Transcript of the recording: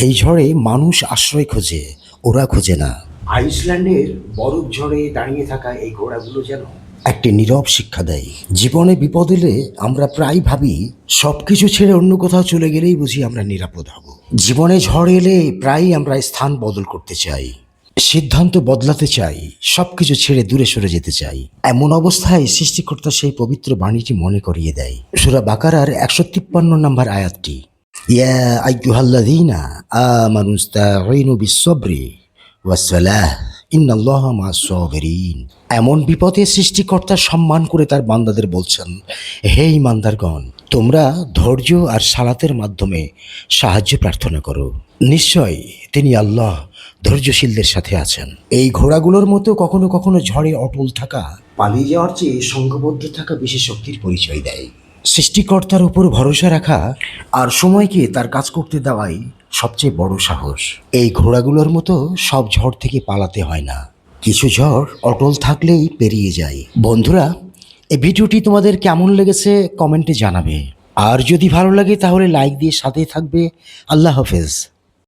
এই ঝড়ে মানুষ আশ্রয় খোঁজে, ওরা খোঁজে না। আইসল্যান্ডের বরফ ঝড়ে দাঁড়িয়ে থাকা এই ঘোড়াগুলো যেন একটি নীরব শিক্ষা দেয়। জীবনে বিপদ এলে আমরা প্রায় ভাবি সবকিছু ছেড়ে অন্য কোথাও চলে গেলেই বুঝি আমরা নিরাপদ হব। জীবনে ঝড় এলে প্রায়ই আমরা স্থান বদল করতে চাই, সিদ্ধান্ত বদলাতে চাই, সবকিছু ছেড়ে দূরে সরে যেতে চাই। এমন অবস্থায় সৃষ্টিকর্তা সেই পবিত্র বাণীটি মনে করিয়ে দেয়। সূরা বাকারার 153 নম্বর আয়াতটি, ইয়া আইয়ুহাল্লাযীনা আমানুস্তাঈনু বিস-সাবরি ওয়াস-সালাহ ইন্নাল্লাহা মা'আস-সাবিরিন। এমন বিপদে সৃষ্টিকর্তা সম্মান করে তার বান্দাদের বলছেন, হে ঈমানদারগণ, তোমরা ধৈর্য আর সালাতের মাধ্যমে সাহায্য প্রার্থনা করো। নিশ্চয় তিনি আল্লাহ ধৈর্যশীলদের সাথে আছেন। এই ঘোড়াগুলোর মতো কখনো কখনো ঝড়ে অটল থাকা পালিয়ে যাওয়ার চেয়ে সংঘবদ্ধ থাকা বেশি শক্তির পরিচয় দেয়। সৃষ্টিকর্তার উপর ভরসা রাখা আর সময়কে তার কাজ করতে দেওয়াই সবচেয়ে বড় সাহস। এই ঘোড়াগুলোর মতো সব ঝড় থেকে পালাতে হয় না, কিছু ঝড় অটল থাকলেই পেরিয়ে যায়। বন্ধুরা, এই ভিডিওটি তোমাদের কেমন লেগেছে কমেন্টে জানাবে, আর যদি ভালো লাগে তাহলে লাইক দিয়ে সাথে থাকবে। আল্লাহ হাফেজ।